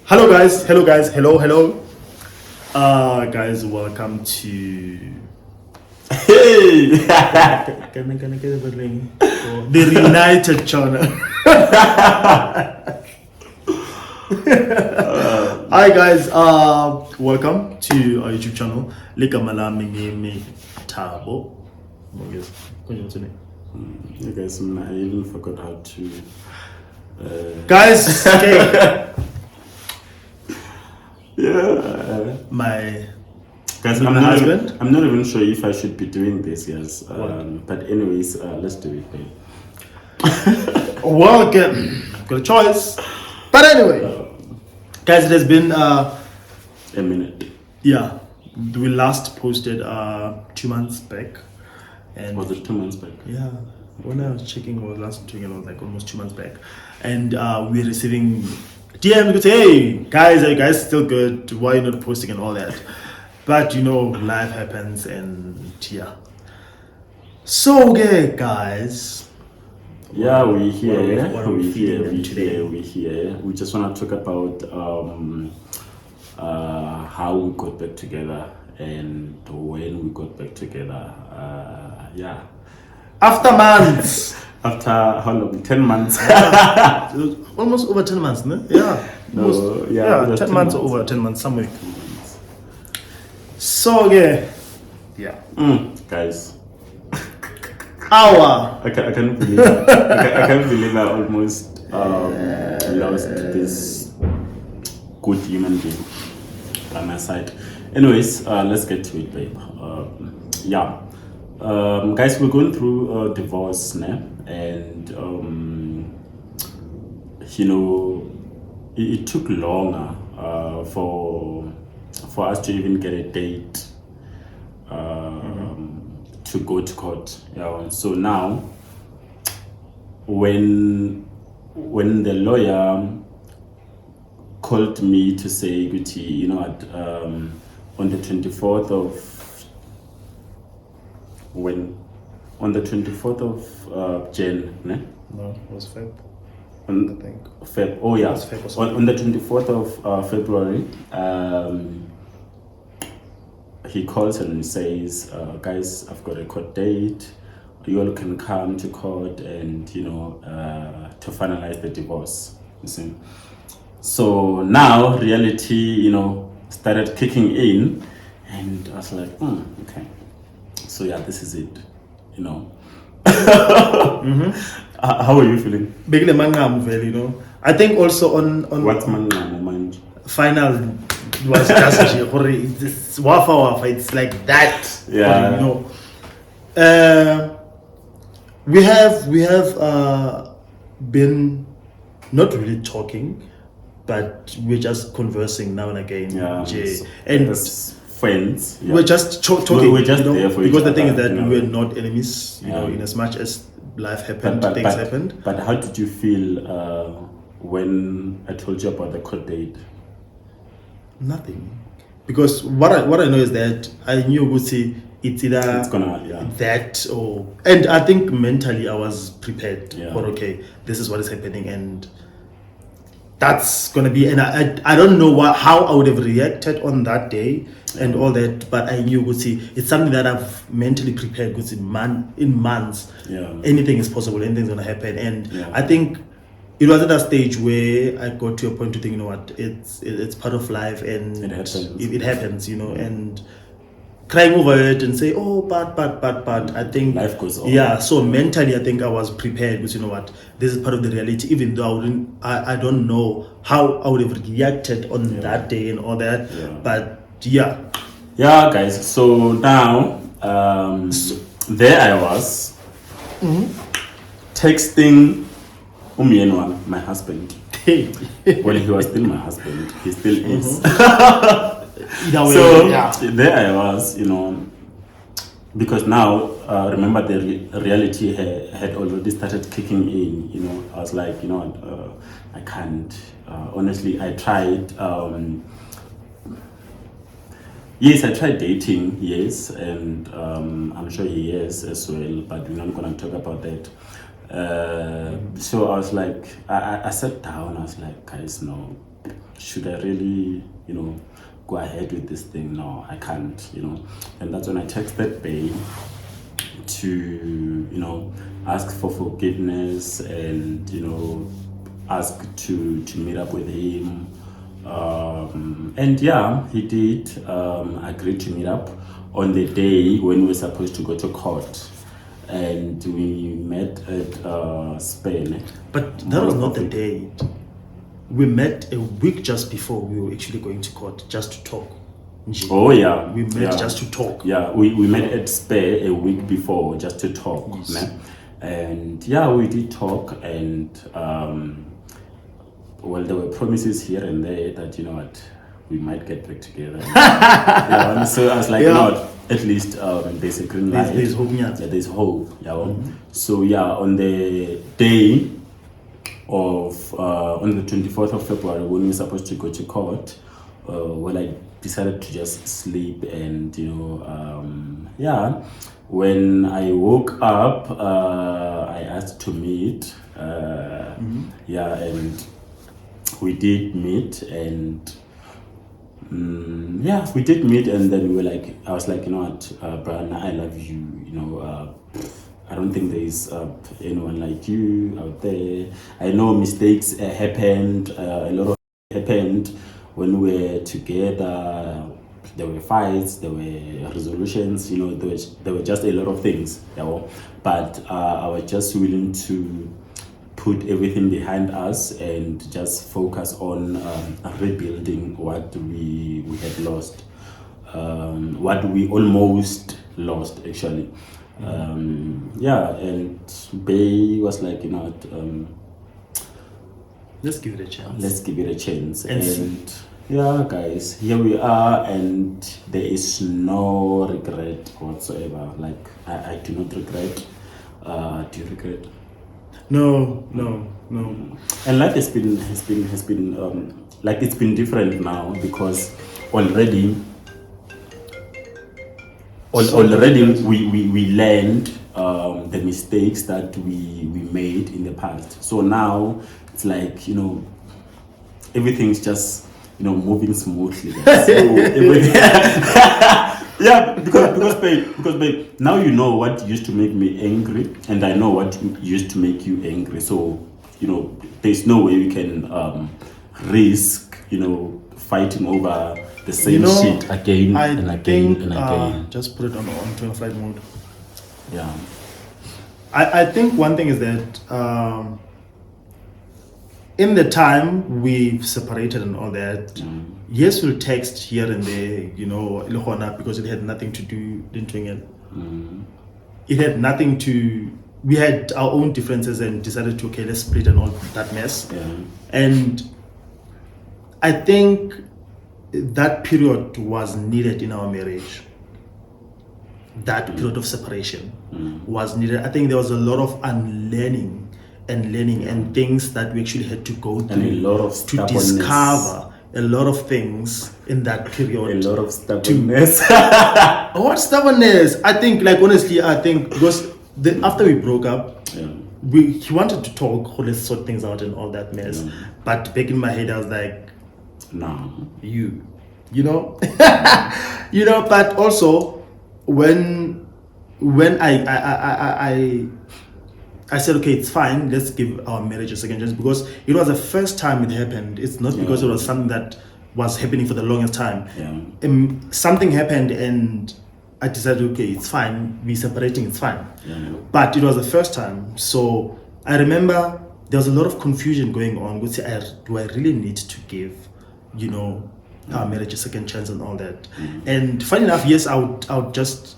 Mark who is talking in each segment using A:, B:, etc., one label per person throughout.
A: Hello guys, guys, welcome to
B: Hey!
A: the Reunited channel. Hi guys, welcome to our YouTube channel. Likamala Mingimi Tabo.
B: You guys, I even forgot how to.
A: Guys, okay.
B: Yeah.
A: My
B: Guys,
A: my husband.
B: I'm not even sure if I should be doing this, yes. But anyways, let's do it, babe.
A: Well, again, got a choice. But anyway, guys, it has been
B: A minute.
A: yeah. We last posted 2 months back, and
B: Was it 2 months back?
A: yeah, when I was checking, I was last checking, it was like almost 2 months back, and we're receiving DMs to say, "Hey guys, are you guys still good? Why are you not posting and all that?" But you know, life happens, and yeah. So okay, guys.
B: Yeah, we're here.
A: What are we feeling them today?
B: We're here. We just want to talk about how we got back together and when we got back together. Yeah.
A: After months.
B: After how long? 10 months.
A: It was almost over 10 months, no? Yeah.
B: No,
A: Almost,
B: yeah, it was
A: 10
B: 10
A: months,
B: months.
A: over 10 months, somewhere. So, yeah. Yeah.
B: Guys,
A: Hour.
B: I can't believe I can't believe I almost lost this good human being by my side. Anyways, let's get to it, babe. Yeah. Guys, we're going through a divorce now, and you know, it took longer for us to even get a date to go to court. Yeah. So now, when the lawyer called me to say, Guti, you know what, on the 24th of on the 24th of Jan, ne?
A: No, it was Feb.
B: On
A: I think.
B: Feb. Oh yeah,
A: It was Feb or something.
B: on the 24th of February, he calls and he says, guys, I've got a court date. You all can come to court and, you know, to finalize the divorce. You see. So now reality, you know, started kicking in, and I was like, okay. So yeah, this is it, you know. How are you feeling?
A: Big Mangam, you know. I think also on
B: What's my mind?
A: final was just it's wafa. It's like that.
B: Yeah.
A: You know. We have been not really talking, but we're just conversing now and again.
B: Yeah.
A: Jay.
B: And
A: And
B: as friends. Yeah.
A: we're just talking.
B: We're just
A: you know,
B: there for each
A: because the thing is
B: other,
A: that
B: you know.
A: we're not enemies. You know,
B: Yeah.
A: in as much as life happened, things happened.
B: But how did you feel when I told you about the court date?
A: Nothing, because what I know is that I knew Gucci. It's either
B: It's gonna, yeah.
A: that or, and I think mentally I was prepared
B: Yeah.
A: for, okay, this is what is happening, and that's gonna be, and I don't know how I would have reacted on that day and all that, but I knew Gucci, it's something that I've mentally prepared Gucci in months.
B: Yeah.
A: Anything is possible, anything's gonna happen, and
B: Yeah.
A: I think it was at that stage where I got to a point to think, you know what, it's part of life, and
B: It happens.
A: it happens, you know, and crying over it and say, oh, but I think
B: Life goes on.
A: Yeah, so mentally I think I was prepared, because you know what, this is part of the reality, even though I don't know how I would have reacted on that day and all that.
B: Yeah.
A: But yeah.
B: Yeah, guys. So now, there I was, texting Umienwa, my husband. Well, he was still my husband. He still is.
A: Either way,
B: So
A: yeah.
B: there I was, you know, because now, remember, the reality had already started kicking in. You know, I was like, you know, I can't. Honestly, I tried. Yes, I tried dating, yes, and I'm sure he is as well, but we're not going to talk about that. So I was like, I sat down. I was like, guys, no, should I really, go ahead with this thing? No, I can't, And that's when I texted Bay to, ask for forgiveness and, ask to meet up with him. And yeah, he did agree to meet up on the day when we were supposed to go to court. And we met at Spain.
A: But that was not the date. We met a week just before we were actually going to court, just to talk. Nje.
B: Oh yeah,
A: We met just to talk.
B: Yeah, we met at Spain a week before just to talk.
A: Yes.
B: Ne? And yeah, we did talk, and well, there were promises here and there that we might get back together. Yeah, so I was like, no, at least there's a green light.
A: There's hope. Yeah.
B: Yeah, there's hope. Yeah. So yeah, on the day of on the 24th of February when we were supposed to go to court, well, I decided to just sleep, and when I woke up, I asked to meet. Yeah, and we did meet, and we did meet, and then we were like, I was like, Brian, I love you. I don't think there is anyone like you out there. I know mistakes happened, a lot of happened when we were together. There were fights, there were resolutions, there were just a lot of things. But I was just willing to put everything behind us and just focus on rebuilding what we had lost, what we almost lost actually. And Bay was like,
A: Let's give it a chance.
B: let's give it a chance.
A: And
B: And yeah, guys, here we are, and there is no regret whatsoever. Like I do not regret. Do you regret?
A: No.
B: And life has been like it's been different now, because already we learned the mistakes that we made in the past. So now it's like everything's just moving smoothly. So everything yeah, because babe, now you know what used to make me angry, and I know what used to make you angry. So there's no way we can risk fighting over the same shit again and again and again.
A: Just put it on flight mode.
B: Yeah.
A: I think one thing is that in the time we've separated and all that, yes, we'll text here and there, because it had nothing to do doing it. It had nothing to. We had our own differences and decided to let's split and all that mess.
B: Yeah.
A: And I think that period was needed in our marriage. That period of separation was needed. I think there was a lot of unlearning and learning and things that we actually had to go through,
B: And a lot of
A: to
B: stubbornness.
A: discover a lot of things in that period.
B: A lot of stubbornness.
A: What stubbornness? I think, honestly, because after we broke up,
B: Yeah.
A: he wanted to talk, let's sort things out and all that mess. But back in my head, I was like,
B: No.
A: But also when I said, okay, it's fine, let's give our marriage a second chance, because it was the first time it happened. It's not because it was something that was happening for the longest time.
B: Yeah.
A: Something happened and I decided, okay, it's fine, we're separating, it's fine.
B: Yeah.
A: But it was the first time. So I remember there was a lot of confusion going on. Do I really need to give, our marriage a second chance and all that? And funny enough, yes, I would just,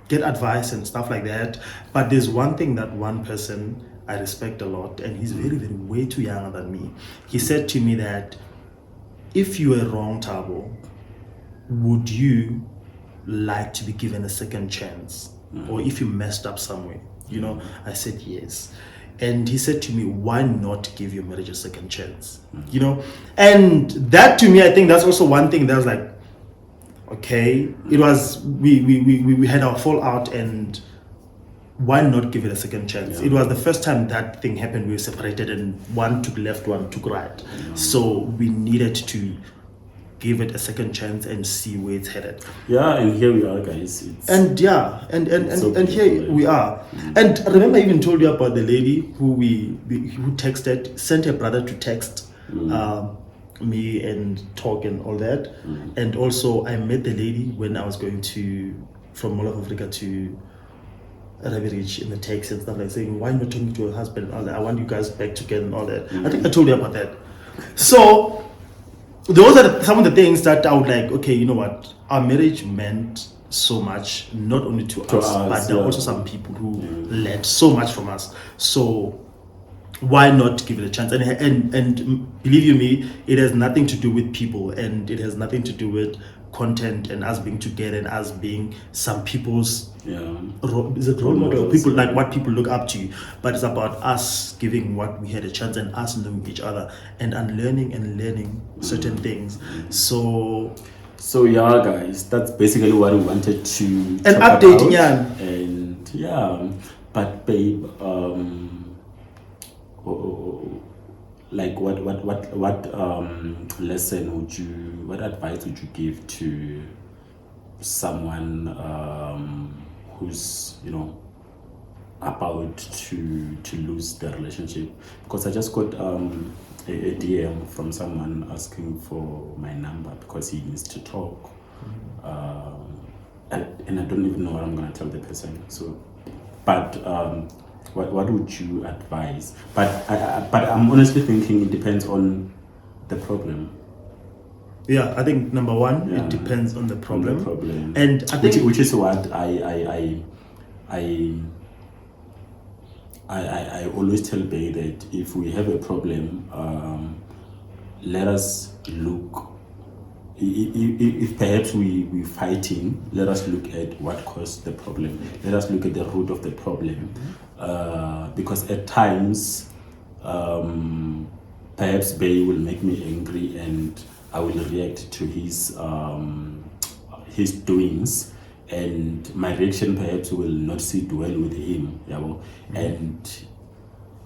A: get advice and stuff like that. But there's one thing that one person I respect a lot, and he's very, very way too younger than me. He said to me that if you were wrong, Thabo, would you like to be given a second chance? Or if you messed up somewhere? I said yes. And he said to me, why not give your marriage a second chance? And that to me, I think that's also one thing that was like, okay, it was, we had our fallout, and why not give it a second chance? It was the first time that thing happened. We were separated, and one took left, one took right. So we needed to give it a second chance and see where it's headed.
B: Yeah, and here we are, guys.
A: And here we are. And remember, I even told you about the lady who sent her brother to text me and talk and all that. And also, I met the lady when I was going from Mall of Africa to Ravirich in the text and stuff, like saying, why not talking to her husband and all that? I want you guys back together and all that. I think I told you about that. So those are some of the things that I would like, okay, you know what? Our marriage meant so much, not only to us, but there are also some people who learned so much from us. So why not give it a chance? And believe you me, it has nothing to do with people, and it has nothing to do with content and us being together and us being some people's is it role model, people like what people look up to, but it's about us giving what we had a chance and us knowing each other and unlearning and learning certain things. So
B: yeah, guys, that's basically what we wanted to
A: and updating about.
B: And but babe, like what lesson what advice would you give to someone who's about to lose their relationship? Because I just got a DM from someone asking for my number because he needs to talk, and I don't even know what I'm gonna tell the person. So, but what would you advise? But I'm honestly thinking it depends on the problem.
A: Yeah, I think number one, it depends on the problem.
B: And I think which is what I always tell Bay that if we have a problem, let us look. If perhaps we're fighting, let us look at what caused the problem. Let us look at the root of the problem. Because at times, perhaps Bay will make me angry and I will react to his doings, and my reaction perhaps will not sit well with him, and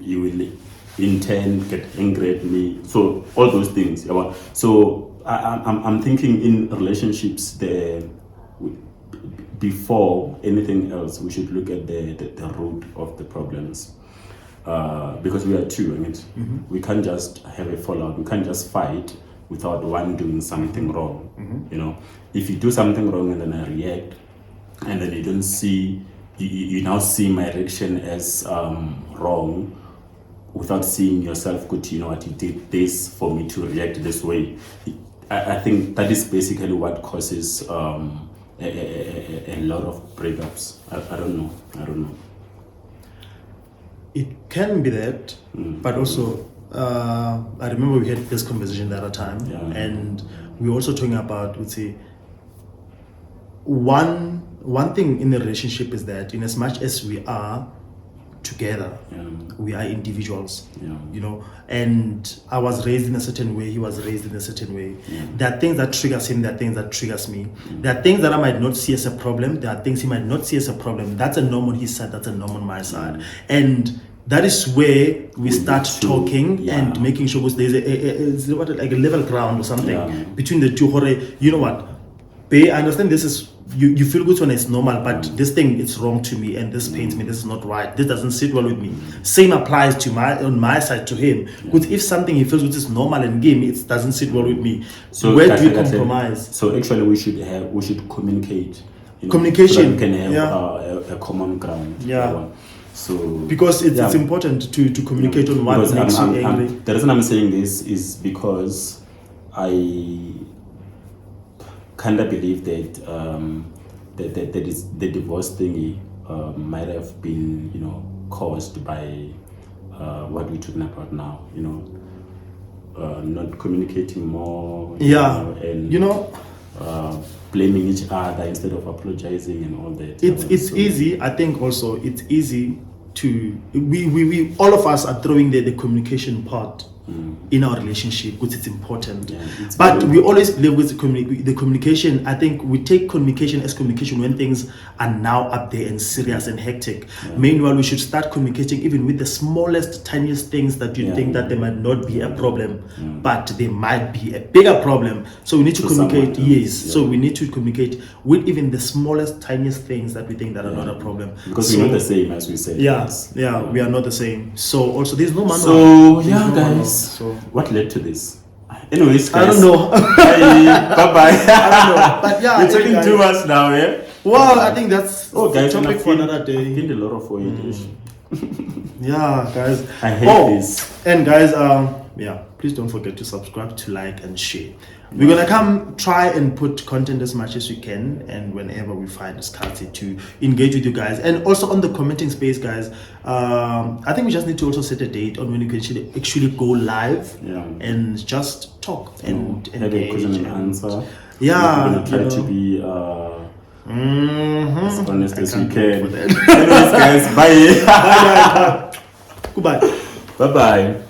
B: he will in turn get angry at me. So all those things. So I'm thinking in relationships before anything else, we should look at the root of the problems. Because we are two, I mean, we can't just have a fallout. We can't just fight without one doing something wrong. If you do something wrong and then I react, and then you don't see, you now see my reaction as wrong, without seeing yourself, good, you know what, you did this for me to react this way. I think that is basically what causes a lot of breakups. I don't know. It
A: can be that, but also I remember we had this conversation the other time, and we were also talking about, let's say, one thing in the relationship is that in as much as we are together, we are individuals, and I was raised in a certain way, he was raised in a certain way. There are things that triggers him, there are things that triggers me. There are things that I might not see as a problem, there are things he might not see as a problem. That's a norm on his side, that's a norm on my side. And that is where we start talking and making sure there's a level ground or something between the two. You know what, Bae, I understand this is, you feel good when it's normal, but this thing, it's wrong to me, and this pains me, this is not right, this doesn't sit well with me. Same applies to on my side to him. Because if something he feels which is normal and game, it doesn't sit well with me. So where do we compromise?
B: So actually we should communicate.
A: Communication.
B: So that we can have a common ground. So
A: because it's important to communicate on what makes you angry.
B: The reason I'm saying this is because I kind of believe that that is the divorce thingy might have been caused by what we're talking about now. Not communicating more. And blaming each other instead of apologizing and all that.
A: It's easy. I think also it's easy to we all of us are throwing the communication part in our relationship because it's important.
B: Yeah, it's
A: But
B: very
A: we always believe with the communication. I think we take communication as communication when things are now up there and serious and hectic. Meanwhile, we should start communicating even with the smallest, tiniest things that you think that there might not be a problem, but there might be a bigger problem. So we need to communicate.
B: someone else,
A: Yes. So we need to communicate with even the smallest, tiniest things that we think that are not a problem.
B: because
A: so,
B: we're not the same as we said.
A: yeah, we are not the same. So also there's no manual.
B: So
A: There's
B: yeah,
A: no manual.
B: guys.
A: So
B: What led to this? Anyways,
A: I
B: guys.
A: don't know.
B: Bye bye.
A: I don't know. But yeah,
B: We're talking
A: guys.
B: too much now, yeah?
A: Well, I think that's
B: Oh, guys,
A: a
B: and
A: topic
B: I've
A: for
B: gained-
A: another
B: I've
A: day.
B: gained a lot of weight.
A: Yeah, guys.
B: I hate this.
A: And guys, yeah, please don't forget to subscribe, to like, and share. We're gonna come try and put content as much as we can, and whenever we find scarcity to engage with you guys, and also on the commenting space, guys. I think we just need to also set a date on when you can actually go live, and just talk and
B: have a
A: engage
B: question and
A: and
B: answer.
A: Yeah,
B: We're gonna try
A: you
B: to
A: know.
B: be as honest
A: I
B: as we
A: can't wait
B: can.
A: for that.
B: Anyways, guys, bye.
A: Goodbye.
B: Bye bye.